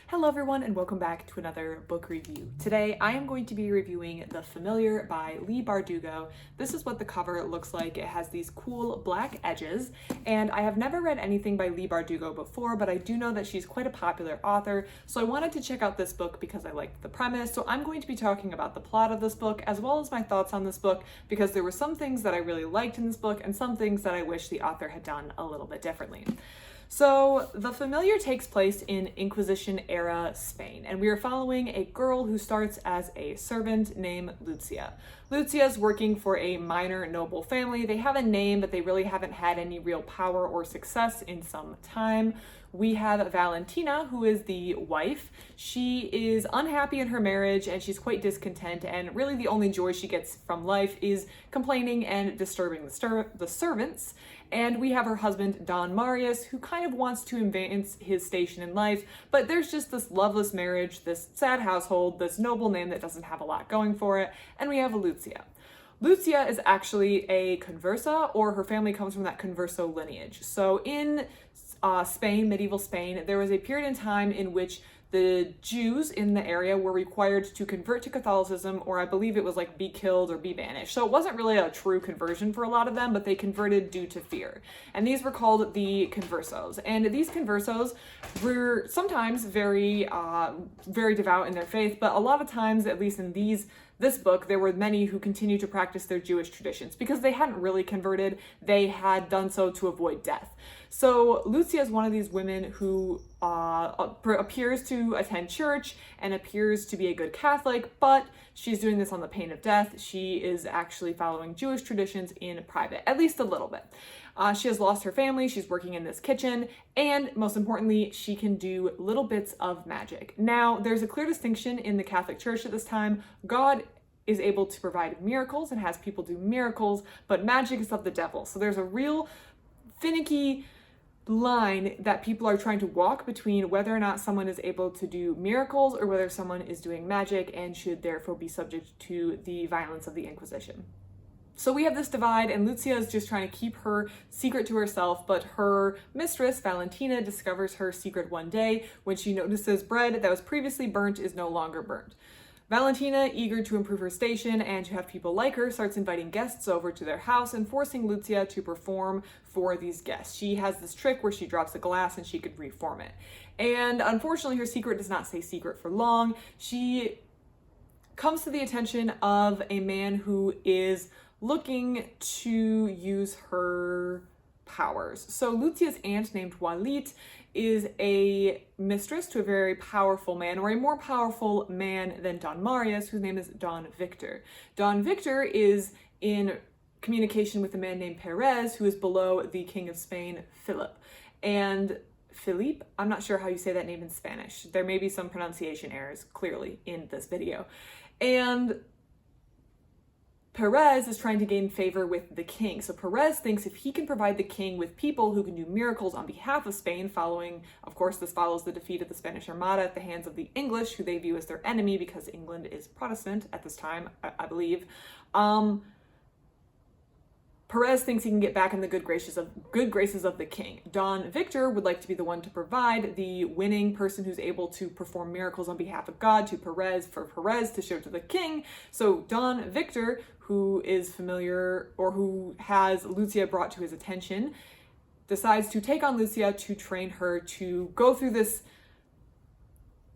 Hello everyone and welcome back to another book review. Today I am going to be reviewing The Familiar by Leigh Bardugo. This is what the cover looks like. It has these cool black edges, and I have never read anything by Leigh Bardugo before, but I do know that she's quite a popular author, so I wanted to check out this book because I liked the premise. So I'm going to be talking about the plot of this book as well as my thoughts on this book, because there were some things that I really liked in this book and some things that I wish the author had done a little bit differently. So, The Familiar takes place in Inquisition-era Spain, and we are following a girl who starts as a servant named Lucia. Lucia's working for a minor noble family. They have a name, but they really haven't had any real power or success in some time. We have Valentina, who is the wife. She is unhappy in her marriage and she's quite discontent, and really the only joy she gets from life is complaining and disturbing the servants. And we have her husband, Don Marius, who kind of wants to advance his station in life, but there's just this loveless marriage, this sad household, this noble name that doesn't have a lot going for it, and we have Lucia. Lucia is actually a conversa, or her family comes from that converso lineage. So in Spain, medieval Spain, there was a period in time in which the Jews in the area were required to convert to Catholicism, or I believe it was like be killed or be banished. So it wasn't really a true conversion for a lot of them, but they converted due to fear. And these were called the conversos. And these conversos were sometimes very devout in their faith, but a lot of times, at least in this book, there were many who continued to practice their Jewish traditions because they hadn't really converted. They had done so to avoid death. So Lucia is one of these women who appears to attend church and appears to be a good Catholic, but she's doing this on the pain of death. She is actually following Jewish traditions in private, at least a little bit. She has lost her family, she's working in this kitchen, and most importantly, she can do little bits of magic. Now, there's a clear distinction in the Catholic Church at this time. God is able to provide miracles and has people do miracles, but magic is of the devil. So there's a real finicky line that people are trying to walk between whether or not someone is able to do miracles or whether someone is doing magic and should therefore be subject to the violence of the Inquisition. So we have this divide, and Lucia is just trying to keep her secret to herself, but her mistress, Valentina, discovers her secret one day when she notices bread that was previously burnt is no longer burnt. Valentina, eager to improve her station and to have people like her, starts inviting guests over to their house and forcing Lucia to perform for these guests. She has this trick where she drops a glass and she could reform it. And unfortunately, her secret does not stay secret for long. She comes to the attention of a man who is looking to use her powers. So Lucia's aunt, named Walit, is a mistress to a very powerful man, or a more powerful man than Don Marius, whose name is Don Victor. Don Victor is in communication with a man named Perez, who is below the King of Spain, Philip. And Philippe, I'm not sure how you say that name in Spanish. There may be some pronunciation errors, clearly, in this video. And Perez is trying to gain favor with the king. So Perez thinks if he can provide the king with people who can do miracles on behalf of Spain, following, of course, this follows the defeat of the Spanish Armada at the hands of the English, who they view as their enemy because England is Protestant at this time, I believe. Perez thinks he can get back in the good graces of the king. Don Victor would like to be the one to provide the winning person who's able to perform miracles on behalf of God to Perez, for Perez to show to the king. So Don Victor, who is familiar, or who has Lucia brought to his attention, decides to take on Lucia to train her to go through this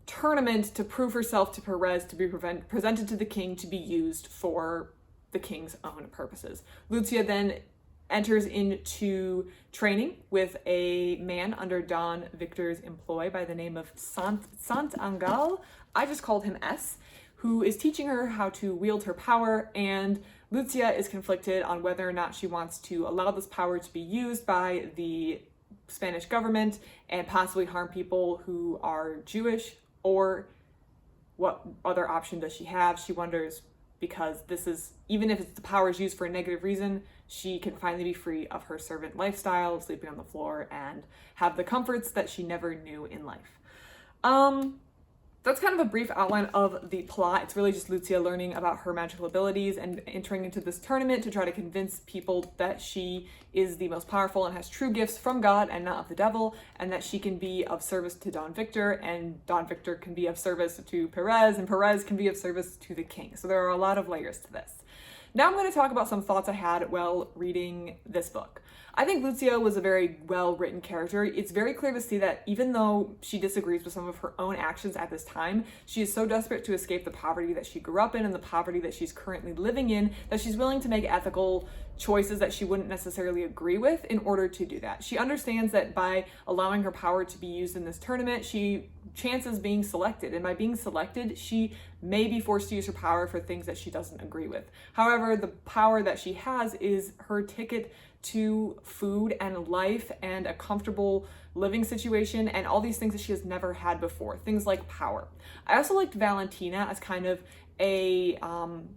tournament to prove herself to Perez, to be presented to the king to be used for the king's own purposes. Lucia then enters into training with a man under Don Victor's employ by the name of Sant Angal. I just called him S, who is teaching her how to wield her power, and Lucia is conflicted on whether or not she wants to allow this power to be used by the Spanish government and possibly harm people who are Jewish, or what other option does she have? She wonders, because this is, even if the power is used for a negative reason, she can finally be free of her servant lifestyle, sleeping on the floor, and have the comforts that she never knew in life. That's kind of a brief outline of the plot. It's really just Lucia learning about her magical abilities and entering into this tournament to try to convince people that she is the most powerful and has true gifts from God and not of the devil, and that she can be of service to Don Victor, and Don Victor can be of service to Perez, and Perez can be of service to the king. So there are a lot of layers to this. Now I'm going to talk about some thoughts I had while reading this book. I think Lucia was a very well-written character. It's very clear to see that even though she disagrees with some of her own actions at this time, she is so desperate to escape the poverty that she grew up in and the poverty that she's currently living in that she's willing to make ethical choices that she wouldn't necessarily agree with in order to do that. She understands that by allowing her power to be used in this tournament, she chances being selected, and by being selected, she may be forced to use her power for things that she doesn't agree with. However, the power that she has is her ticket to food and life and a comfortable living situation and all these things that she has never had before, things like power. I also liked Valentina as kind of an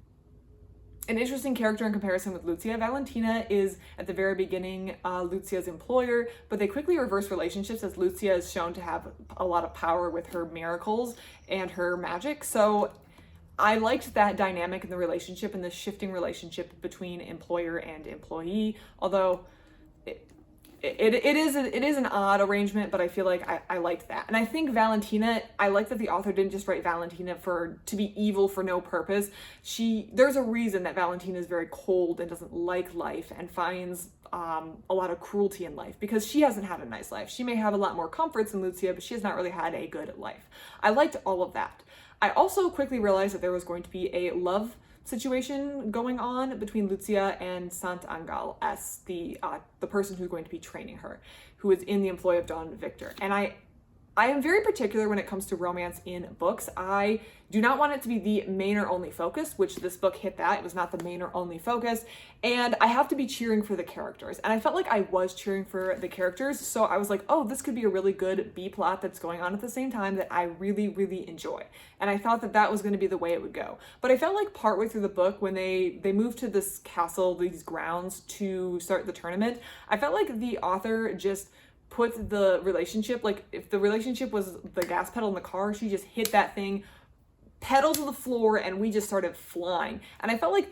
interesting character in comparison with Lucia. Valentina is, at the very beginning, Lucia's employer, but they quickly reverse relationships as Lucia is shown to have a lot of power with her miracles and her magic. So I liked that dynamic in the relationship and the shifting relationship between employer and employee, although it is an odd arrangement, but I feel like I liked that. And I think Valentina, I like that the author didn't just write Valentina to be evil for no purpose. There's a reason that Valentina is very cold and doesn't like life and finds a lot of cruelty in life, because she hasn't had a nice life. She may have a lot more comforts than Lucia, but she has not really had a good life. I liked all of that. I also quickly realized that there was going to be a love situation going on between Lucia and Sant Angal as the person who's going to be training her, who is in the employ of Don Victor. And I am very particular when it comes to romance in books. I do not want it to be the main or only focus, which this book hit that. It was not the main or only focus. And I have to be cheering for the characters. And I felt like I was cheering for the characters. So I was like, oh, this could be a really good B plot that's going on at the same time that I really, really enjoy. And I thought that that was going to be the way it would go. But I felt like partway through the book, when they moved to this castle, these grounds to start the tournament, I felt like the author just put the relationship, like if the relationship was the gas pedal in the car, she just hit that thing, pedal to the floor, and we just started flying. And I felt like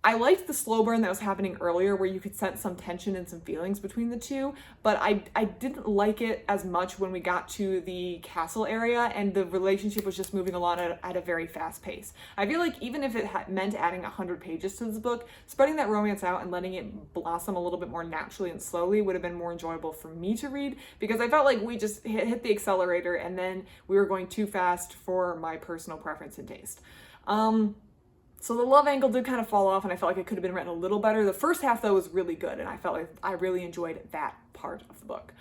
I liked the slow burn that was happening earlier where you could sense some tension and some feelings between the two, but I didn't like it as much when we got to the castle area and the relationship was just moving along at a very fast pace. I feel like even if it meant adding 100 pages to this book, spreading that romance out and letting it blossom a little bit more naturally and slowly would have been more enjoyable for me to read, because I felt like we just hit the accelerator and then we were going too fast for my personal preference and taste. So the love angle did kind of fall off and I felt like it could have been written a little better. The first half though was really good and I felt like I really enjoyed that part of the book.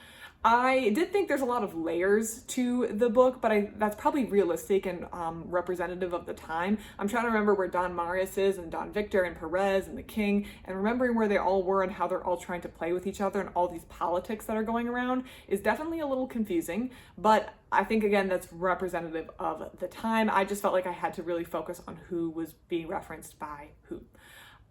I did think there's a lot of layers to the book, but that's probably realistic and representative of the time. I'm trying to remember where Don Marius is and Don Victor and Perez and the king, and remembering where they all were and how they're all trying to play with each other and all these politics that are going around is definitely a little confusing, but I think again that's representative of the time. I just felt like I had to really focus on who was being referenced by who.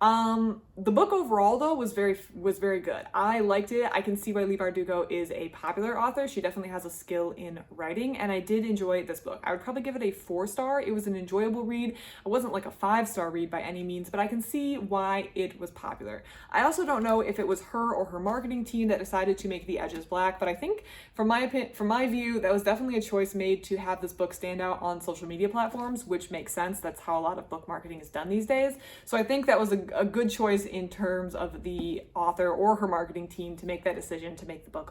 The book overall though was very good. I liked it. I can see why Leigh Bardugo is a popular author. She definitely has a skill in writing, and I did enjoy this book. I would probably give it a 4-star. It was an enjoyable read. It wasn't like a 5-star read by any means, but I can see why it was popular. I also don't know if it was her or her marketing team that decided to make the edges black, but I think from my view, that was definitely a choice made to have this book stand out on social media platforms, which makes sense. That's how a lot of book marketing is done these days. So I think that was a good choice in terms of the author or her marketing team to make that decision to make the book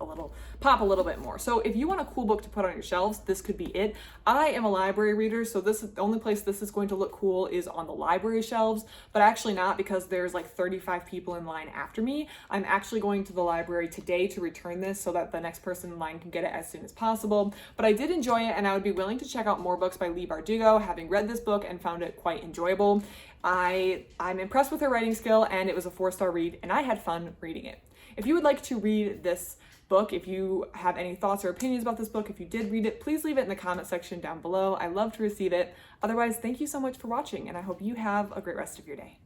pop a little bit more. So if you want a cool book to put on your shelves, this could be it. I am a library reader, so the only place this is going to look cool is on the library shelves, but actually not, because there's like 35 people in line after me. I'm actually going to the library today to return this so that the next person in line can get it as soon as possible. But I did enjoy it, and I would be willing to check out more books by Leigh Bardugo, having read this book and found it quite enjoyable. I'm impressed with her writing skill, and it was a 4-star read, and I had fun reading it. If you would like to read this book, if you have any thoughts or opinions about this book, if you did read it, please leave it in the comment section down below. I love to receive it. Otherwise, thank you so much for watching, and I hope you have a great rest of your day.